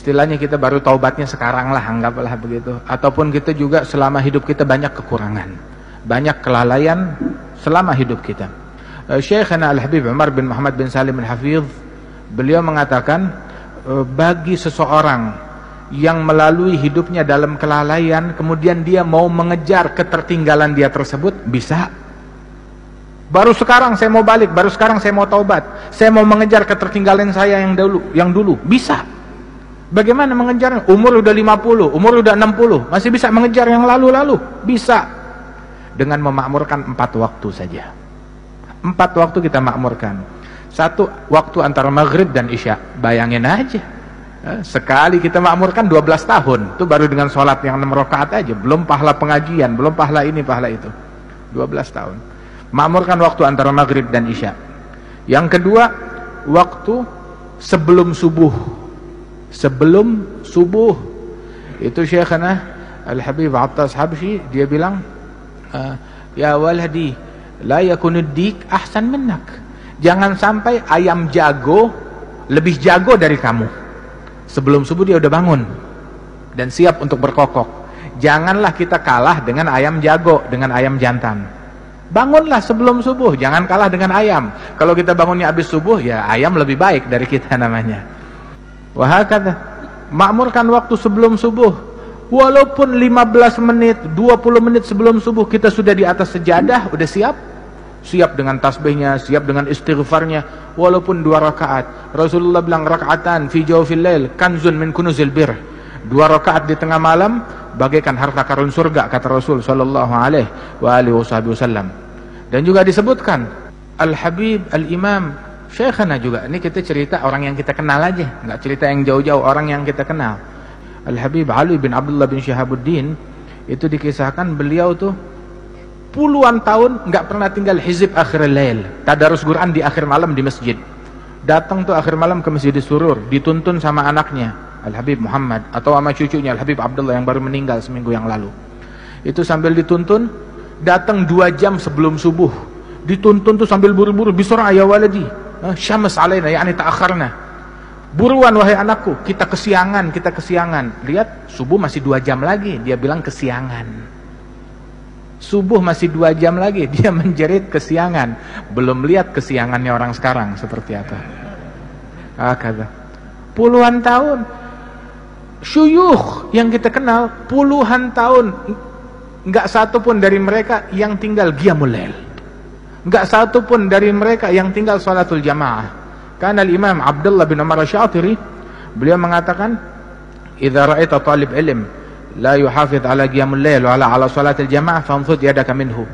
Istilahnya kita baru taubatnya sekarang lah, anggaplah begitu. Ataupun kita juga selama hidup kita banyak kekurangan, banyak kelalaian selama hidup kita. Syekhana Al-Habib Umar bin Muhammad bin Salim Al-Hafidh, beliau mengatakan, bagi seseorang yang melalui hidupnya dalam kelalaian, kemudian dia mau mengejar ketertinggalan dia tersebut, bisa. Baru sekarang saya mau balik, baru sekarang saya mau taubat, saya mau mengejar ketertinggalan saya yang dulu, bisa. Bagaimana mengejarnya? Umur udah 50, umur udah 60, masih bisa mengejar yang lalu-lalu? Bisa. Dengan memakmurkan 4 waktu saja. 4 waktu kita makmurkan. 1 waktu antara maghrib dan isya. Bayangin aja. Sekali kita makmurkan 12 tahun. Itu baru dengan sholat yang 6 rakaat aja. Belum pahala pengajian, belum pahala ini, pahala itu. 12 tahun. Makmurkan waktu antara maghrib dan isya. Yang kedua, waktu sebelum subuh. Sebelum subuh. Itu Syekhana Al-Habib Attas Habsyi, dia bilang, ya waladi la yakunud dik ahsan minnak. Jangan sampai ayam jago lebih jago dari kamu. Sebelum subuh dia udah bangun dan siap untuk berkokok. Janganlah kita kalah dengan ayam jago, dengan ayam jantan. Bangunlah sebelum subuh, jangan kalah dengan ayam. Kalau kita bangunnya habis subuh, ya ayam lebih baik dari kita namanya. Wahakata, makmurkan waktu sebelum subuh. Walaupun 15 menit, 20 menit sebelum subuh kita sudah di atas sejadah, udah siap. Siap dengan tasbihnya, siap dengan istighfarnya. Walaupun 2 rakaat. Rasulullah bilang, raka'atan fi jawfil lail kanzun min kunuzil bir. 2 rakaat di tengah malam bagaikan harta karun surga, kata Rasul sallallahu alaihi wasallam. Dan juga disebutkan Al-Habib Al-Imam Syekhana juga, ini kita cerita orang yang kita kenal aja, nggak cerita yang jauh-jauh, orang yang kita kenal. Al-Habib Ali bin Abdullah bin Syihabuddin, itu dikisahkan beliau tuh puluhan tahun nggak pernah tinggal hizib akhir lail, tadarus Quran di akhir malam di masjid. Datang tuh akhir malam ke Masjid Surur, dituntun sama anaknya Al-Habib Muhammad, atau sama cucunya Al-Habib Abdullah yang baru meninggal seminggu yang lalu. Itu sambil dituntun, datang 2 jam sebelum subuh, dituntun tuh sambil buru-buru, bisur'a ya waladi, syams alaina, yakni ta'akharna. Buruan wahai anakku, kita kesiangan, kita kesiangan. Lihat, subuh masih 2 jam lagi, dia bilang kesiangan. Subuh masih 2 jam lagi, dia menjerit kesiangan. Belum lihat kesiangannya orang sekarang seperti apa. Kata puluhan tahun, syuyukh yang kita kenal, puluhan tahun, nggak satu pun dari mereka yang tinggal qiyamul lail. Enggak satu pun dari mereka yang tinggal salatul jamaah. Karena Imam Abdullah bin Umar Asy-Syatiri, beliau mengatakan, "Idza ra'aita talib ilm la yuhafidz ala qiyamul lail wa ala salatil jamaah famfud yadaka minhu."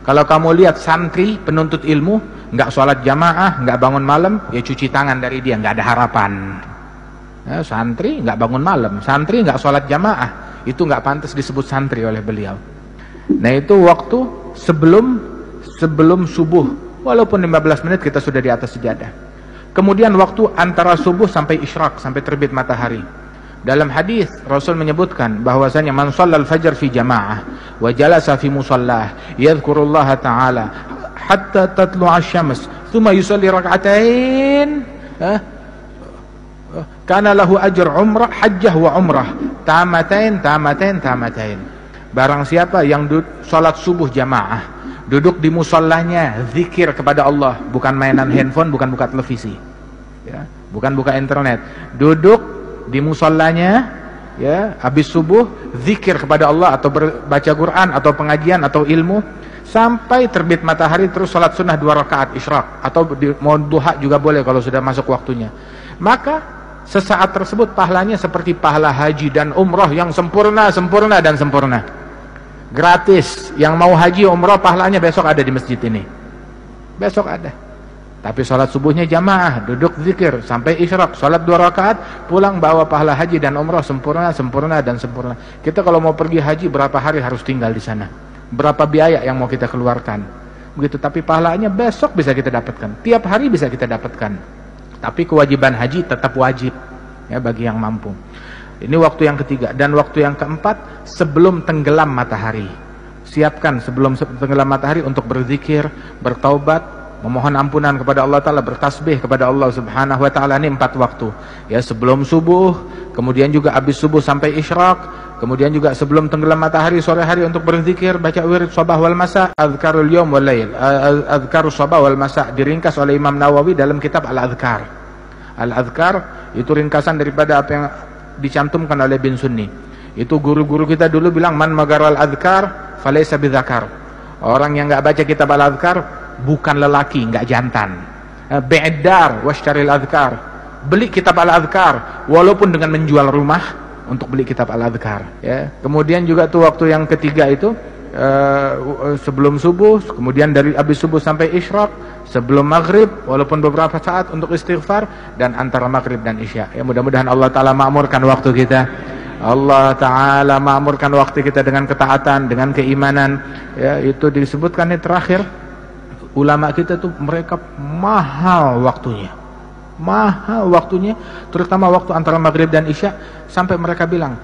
Kalau kamu lihat santri penuntut ilmu enggak salat jamaah, enggak bangun malam, ya cuci tangan dari dia, enggak ada harapan. Ya, santri enggak bangun malam, santri enggak salat jamaah, itu enggak pantas disebut santri oleh beliau. Nah, itu waktu sebelum subuh, walaupun 15 menit kita sudah di atas sejadah. Kemudian waktu antara subuh sampai isyraq, sampai terbit matahari. Dalam hadis Rasul menyebutkan bahwasanya man shallal fajr fi jamaah wa jalasa fi musallah yadhkurullaha ta'ala hatta tatlu'a asy-syams thumma yusalli rak'atain kana lahu ajr umrah hajjah wa umrah tamatain. Barang siapa yang salat subuh jamaah, duduk di musallahnya, zikir kepada Allah, bukan mainan handphone, bukan buka televisi, ya, bukan buka internet, duduk di musallahnya, ya, habis subuh, zikir kepada Allah atau baca Quran atau pengajian atau ilmu sampai terbit matahari, terus salat sunnah 2 rakaat isyraq, atau mau duha juga boleh kalau sudah masuk waktunya. Maka sesaat tersebut pahalanya seperti pahala haji dan umrah yang sempurna. Gratis. Yang mau haji umrah pahalanya besok ada di masjid ini, besok ada. Tapi sholat subuhnya jamaah, duduk zikir sampai isyraq, sholat 2 rakaat, pulang bawa pahala haji dan umrah sempurna. Kita kalau mau pergi haji berapa hari harus tinggal di sana, berapa biaya yang mau kita keluarkan begitu. Tapi pahalanya besok bisa kita dapatkan, tiap hari bisa kita dapatkan. Tapi kewajiban haji tetap wajib, ya, bagi yang mampu. Ini waktu yang ketiga. Dan waktu yang keempat, sebelum tenggelam matahari. Siapkan sebelum tenggelam matahari untuk berzikir, bertaubat, memohon ampunan kepada Allah Ta'ala, bertasbih kepada Allah Subhanahu Wa Ta'ala. Ini 4 waktu ya, sebelum subuh, kemudian juga habis subuh sampai isyraq, kemudian juga sebelum tenggelam matahari sore hari untuk berzikir, baca wirid sabah wal masa, azkarul yawm wal lail, azkarus sabah wal masa, diringkas oleh Imam Nawawi dalam kitab Al-Adhkar. Al-Adhkar itu ringkasan daripada apa yang dicantumkan oleh Bin Sunni. Itu guru-guru kita dulu bilang, man magaral adhkar falaysa bidzakar. Orang yang enggak baca kitab Al-Adhkar bukan lelaki, enggak jantan. Bi'dar washtaril adhkar. Beli kitab Al-Adhkar walaupun dengan menjual rumah untuk beli kitab Al-Adhkar ya. Kemudian juga tuh waktu yang ketiga itu sebelum subuh, kemudian dari habis subuh sampai isyraq, sebelum maghrib walaupun beberapa saat untuk istighfar, dan antara maghrib dan isya. Ya, mudah-mudahan Allah Ta'ala makmurkan waktu kita. Allah Ta'ala makmurkan waktu kita dengan ketaatan, dengan keimanan ya. Itu disebutkan yang terakhir, ulama kita tuh mereka mahal waktunya, terutama waktu antara maghrib dan isya, sampai mereka bilang,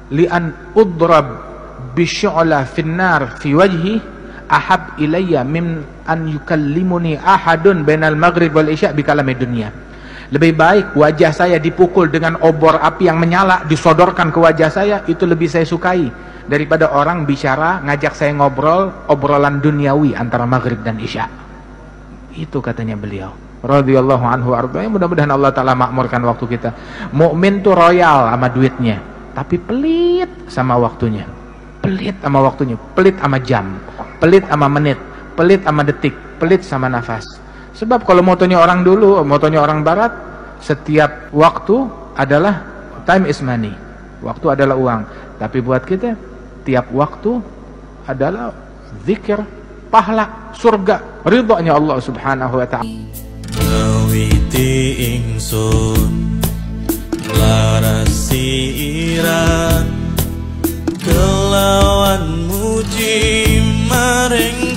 li'an udrab bisyu'la finnar fi wajhi ahab ilayya min an yukallimuni ahadun bainal maghrib wal isya bikalami dunia. Lebih baik wajah saya dipukul dengan obor api yang menyala, disodorkan ke wajah saya, itu lebih saya sukai daripada orang bicara ngajak saya ngobrol obrolan duniawi antara maghrib dan isya. Itu katanya beliau radhiyallahu anhu arba. Mudah-mudahan Allah Ta'ala makmurkan waktu kita. Mukmin tuh royal sama duitnya, tapi pelit sama waktunya. Pelit sama waktunya, pelit sama jam, pelit sama menit, pelit sama detik, pelit sama nafas. Sebab kalau motonya orang dulu, motonya orang barat, setiap waktu adalah time is money. Waktu adalah uang. Tapi buat kita, tiap waktu adalah zikir, pahala, surga, ridhonya Allah Subhanahu Wa Ta'ala. Ngawiti ingsun larasi iran kelawan muji maring